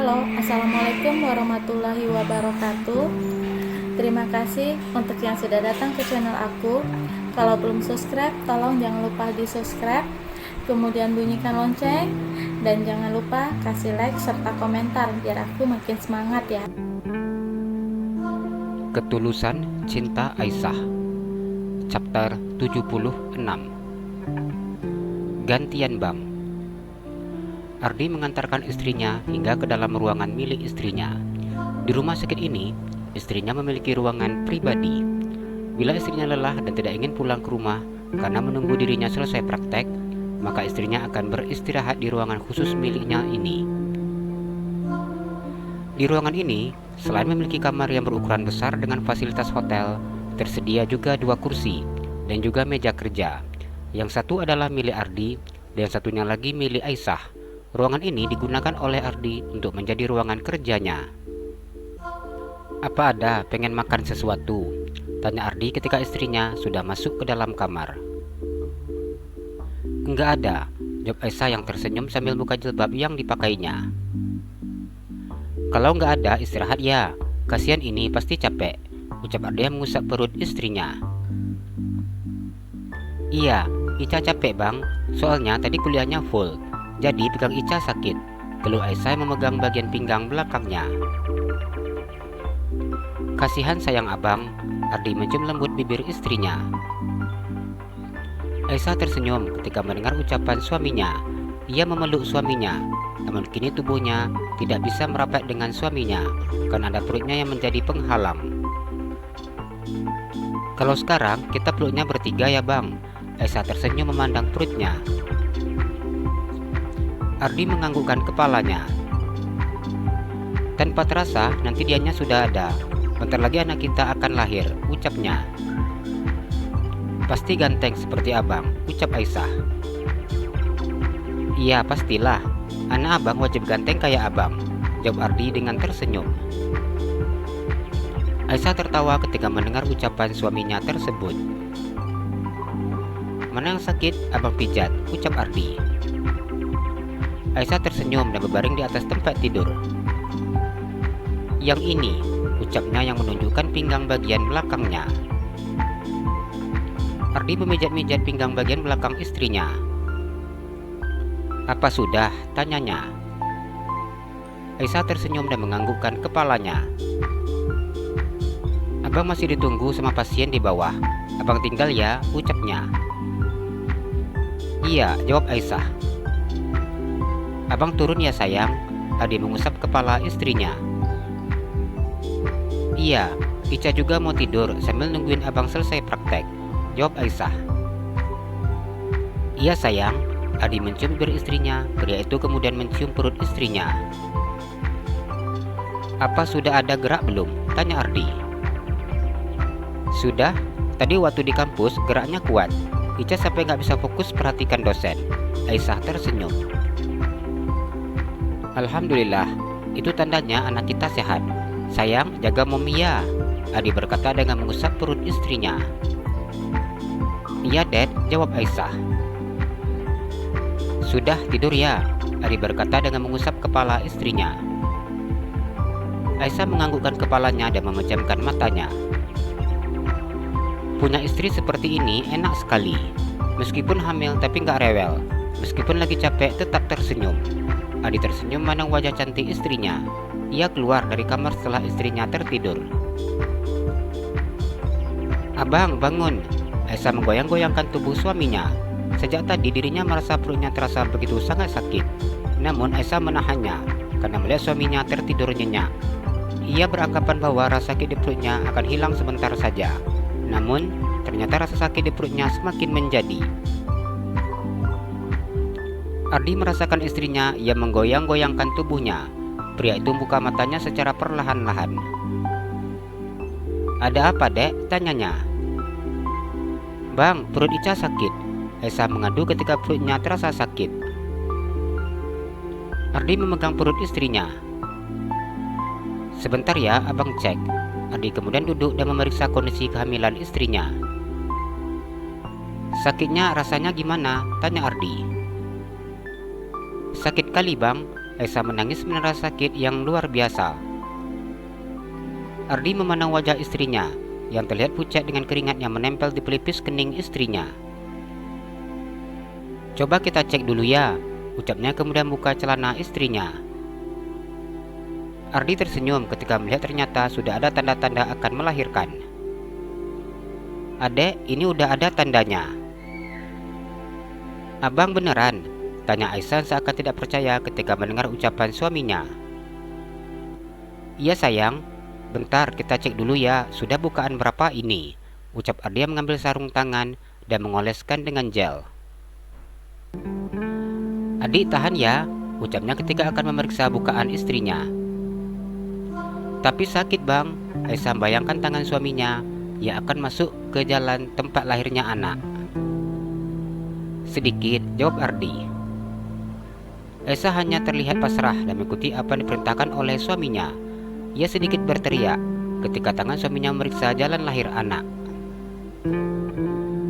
Halo, Assalamualaikum warahmatullahi wabarakatuh. Terima kasih untuk yang sudah datang ke channel aku. Kalau belum subscribe, tolong jangan lupa di subscribe, kemudian bunyikan lonceng, dan jangan lupa kasih like serta komentar biar aku makin semangat ya. Ketulusan Cinta Aisyah, Chapter 76. Gantian Bang. Ardi mengantarkan istrinya hingga ke dalam ruangan milik istrinya. Di rumah sakit ini, istrinya memiliki ruangan pribadi. Bila istrinya lelah dan tidak ingin pulang ke rumah karena menunggu dirinya selesai praktek, maka istrinya akan beristirahat di ruangan khusus miliknya ini. Di ruangan ini, selain memiliki kamar yang berukuran besar dengan fasilitas hotel, tersedia juga 2 kursi dan juga meja kerja. Yang satu adalah milik Ardi dan satunya lagi milik Aisyah. Ruangan ini digunakan oleh Ardi untuk menjadi ruangan kerjanya. "Apa ada pengen makan sesuatu?" tanya Ardi ketika istrinya sudah masuk ke dalam kamar. "Enggak ada," jawab Aisyah yang tersenyum sambil buka jilbab yang dipakainya. "Kalau enggak ada, istirahat ya. Kasihan ini pasti capek," ucap Ardi mengusap perut istrinya. "Iya, Ica capek bang, soalnya tadi kuliahnya full. Jadi pegang Ica sakit," keluh Aisyah memegang bagian pinggang belakangnya. "Kasihan sayang abang," Ardi mencium lembut bibir istrinya. Aisyah tersenyum ketika mendengar ucapan suaminya. Ia memeluk suaminya, namun kini tubuhnya tidak bisa merapat dengan suaminya karena ada perutnya yang menjadi penghalang. "Kalau sekarang kita peluknya bertiga ya bang," Aisyah tersenyum memandang perutnya. Ardi menganggukkan kepalanya. "Tanpa terasa nanti dianya sudah ada. Bentar lagi anak kita akan lahir," ucapnya. "Pasti ganteng seperti abang," ucap Aisyah. "Iya pastilah, anak abang wajib ganteng kayak abang," jawab Ardi dengan tersenyum. Aisyah tertawa ketika mendengar ucapan suaminya tersebut. "Mana yang sakit abang pijat," ucap Ardi. Aisyah tersenyum dan berbaring di atas tempat tidur. "Yang ini," ucapnya yang menunjukkan pinggang bagian belakangnya. Ardi memijat-mijat pinggang bagian belakang istrinya. "Apa sudah?" tanyanya. Aisyah tersenyum dan menganggukkan kepalanya. "Abang masih ditunggu sama pasien di bawah. Abang tinggal ya," ucapnya. "Iya," jawab Aisyah. "Abang turun ya sayang," Ardi mengusap kepala istrinya. "Iya, Ica juga mau tidur sambil nungguin abang selesai praktek," jawab Aisyah. "Iya sayang," Ardi mencium bibir istrinya. Pria itu kemudian mencium perut istrinya. "Apa sudah ada gerak belum?" tanya Ardi. "Sudah, tadi waktu di kampus geraknya kuat. Ica sampai gak bisa fokus perhatikan dosen," Aisyah tersenyum. "Alhamdulillah, itu tandanya anak kita sehat. Sayang, jaga Momi ya," Ardi berkata dengan mengusap perut istrinya. "Iya Dad," jawab Aisyah. "Sudah tidur ya," Ardi berkata dengan mengusap kepala istrinya. Aisyah menganggukkan kepalanya dan memejamkan matanya. Punya istri seperti ini enak sekali. Meskipun hamil tapi gak rewel. Meskipun lagi capek tetap tersenyum. Ardi tersenyum memandang wajah cantik istrinya. Ia keluar dari kamar setelah istrinya tertidur. "Abang, bangun!" Aisyah menggoyang-goyangkan tubuh suaminya. Sejak tadi dirinya merasa perutnya terasa begitu sangat sakit. Namun Aisyah menahannya karena melihat suaminya tertidur nyenyak. Ia beranggapan bahwa rasa sakit di perutnya akan hilang sebentar saja. Namun ternyata rasa sakit di perutnya semakin menjadi. Ardi merasakan istrinya yang menggoyang-goyangkan tubuhnya. Pria itu membuka matanya secara perlahan-lahan. "Ada apa dek?" tanyanya. "Bang, perut Ica sakit," Aisyah mengadu ketika perutnya terasa sakit. Ardi memegang perut istrinya. "Sebentar ya, abang cek." Ardi kemudian duduk dan memeriksa kondisi kehamilan istrinya. "Sakitnya rasanya gimana?" tanya Ardi. "Sakit kali bang," Aisyah menangis menerima sakit yang luar biasa. Ardi memandang wajah istrinya yang terlihat pucat dengan keringat yang menempel di pelipis kening istrinya. "Coba kita cek dulu ya," ucapnya kemudian buka celana istrinya. Ardi tersenyum ketika melihat ternyata sudah ada tanda-tanda akan melahirkan. "Adek, ini udah ada tandanya." "Abang beneran?" tanya Aisyah seakan tidak percaya ketika mendengar ucapan suaminya. "Iya sayang, bentar kita cek dulu ya, sudah bukaan berapa ini?" ucap Ardi mengambil sarung tangan dan mengoleskan dengan gel. "Adik tahan ya," ucapnya ketika akan memeriksa bukaan istrinya. "Tapi sakit bang," Aisyah membayangkan tangan suaminya yang akan masuk ke jalan tempat lahirnya anak. "Sedikit," jawab Ardi. Aisyah hanya terlihat pasrah dan mengikuti apa yang diperintahkan oleh suaminya. Ia sedikit berteriak ketika tangan suaminya memeriksa jalan lahir anak.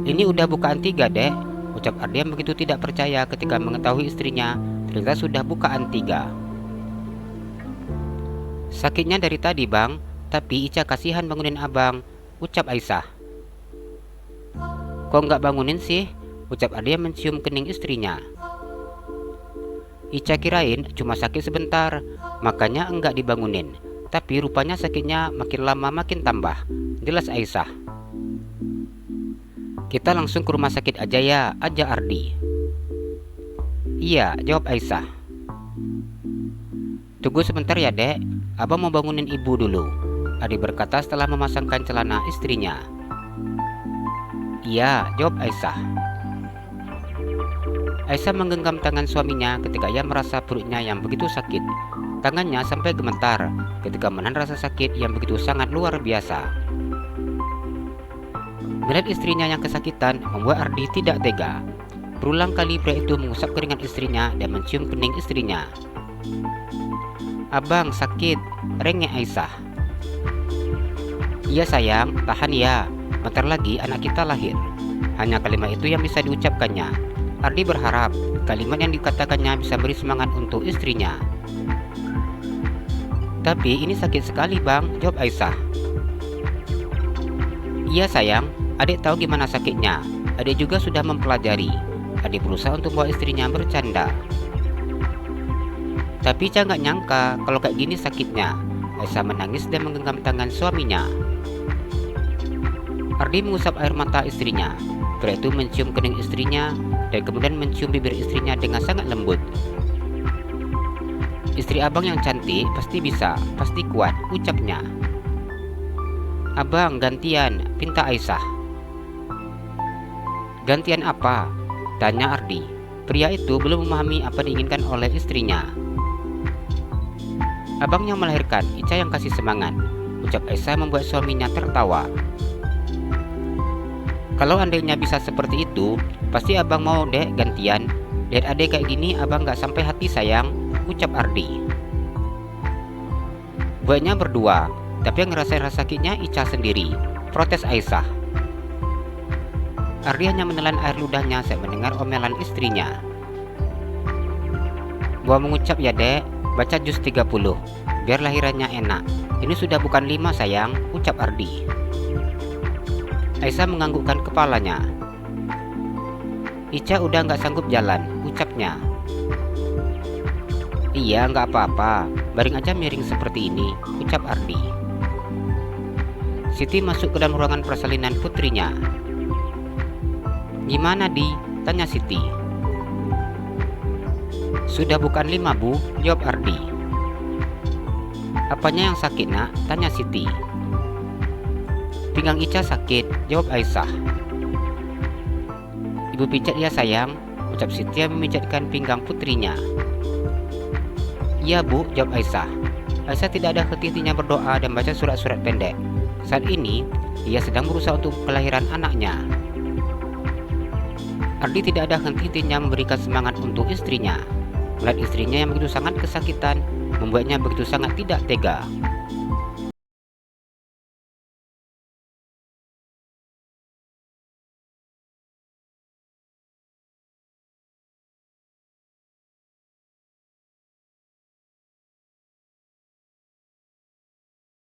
"Ini udah bukaan 3 dek," ucap Ardi yang begitu tidak percaya ketika mengetahui istrinya ternyata sudah bukaan 3. "Sakitnya dari tadi bang, tapi Ica kasihan bangunin abang," ucap Aisyah. "Kok nggak bangunin sih?" ucap Ardi yang mencium kening istrinya. "Ica kirain cuma sakit sebentar, makanya enggak dibangunin. Tapi rupanya sakitnya makin lama makin tambah," jelas Aisyah. "Kita langsung ke rumah sakit aja ya," ajak Ardi. "Iya," jawab Aisyah. "Tunggu sebentar ya dek, abang mau bangunin ibu dulu," Ardi berkata setelah memasangkan celana istrinya. "Iya," jawab Aisyah. Aisyah menggenggam tangan suaminya ketika ia merasa perutnya yang begitu sakit. Tangannya sampai gemetar ketika menahan rasa sakit yang begitu sangat luar biasa. Melihat istrinya yang kesakitan membuat Ardi tidak tega. Berulang kali pria itu mengusap keringat istrinya dan mencium kening istrinya. "Abang sakit," rengek Aisyah. "Iya sayang, tahan ya, bentar lagi anak kita lahir." Hanya kalimat itu yang bisa diucapkannya. Ardi berharap kalimat yang dikatakannya bisa beri semangat untuk istrinya. "Tapi ini sakit sekali bang," jawab Aisyah. "Iya sayang, adik tahu gimana sakitnya. Adik juga sudah mempelajari." Adik berusaha untuk membawa istrinya bercanda. "Tapi Ica nggak nyangka kalau kayak gini sakitnya." Aisyah menangis dan menggenggam tangan suaminya. Ardi mengusap air mata istrinya. Pria itu mencium kening istrinya dan kemudian mencium bibir istrinya dengan sangat lembut. "Istri abang yang cantik pasti bisa, pasti kuat," ucapnya. "Abang gantian," pinta Aisyah. "Gantian apa?" tanya Ardi. Pria itu belum memahami apa diinginkan oleh istrinya. "Abang yang melahirkan, Ica yang kasih semangat," ucap Aisyah membuat suaminya tertawa. "Kalau andainya bisa seperti itu, pasti abang mau dek gantian. Lihat adek kayak gini abang gak sampai hati sayang," ucap Ardi. "Buatnya berdua, tapi yang ngerasain rasa sakitnya Ica sendiri," protes Aisyah. Ardi hanya menelan air ludahnya saat mendengar omelan istrinya. "Gua mengucap ya dek, baca juz 30, biar lahirannya enak. Ini sudah bukan 5 sayang," ucap Ardi. Aisyah menganggukkan kepalanya. "Ica udah gak sanggup jalan," ucapnya. "Iya gak apa-apa, baring aja miring seperti ini," ucap Ardi. Siti masuk ke dalam ruangan persalinan putrinya. "Gimana Di?" tanya Siti. "Sudah bukan 5 bu," jawab Ardi. "Apanya yang sakit nak?" tanya Siti. "Pinggang Ica sakit," jawab Aisyah. "Ibu pijat ya sayang," ucap Siti yang memijatkan pinggang putrinya. "Iya bu," jawab Aisyah. Aisyah tidak ada henti-hentinya berdoa dan baca surat-surat pendek. Saat ini, ia sedang berusaha untuk kelahiran anaknya. Ardi tidak ada henti-hentinya memberikan semangat untuk istrinya. Melihat istrinya yang begitu sangat kesakitan, membuatnya begitu sangat tidak tega.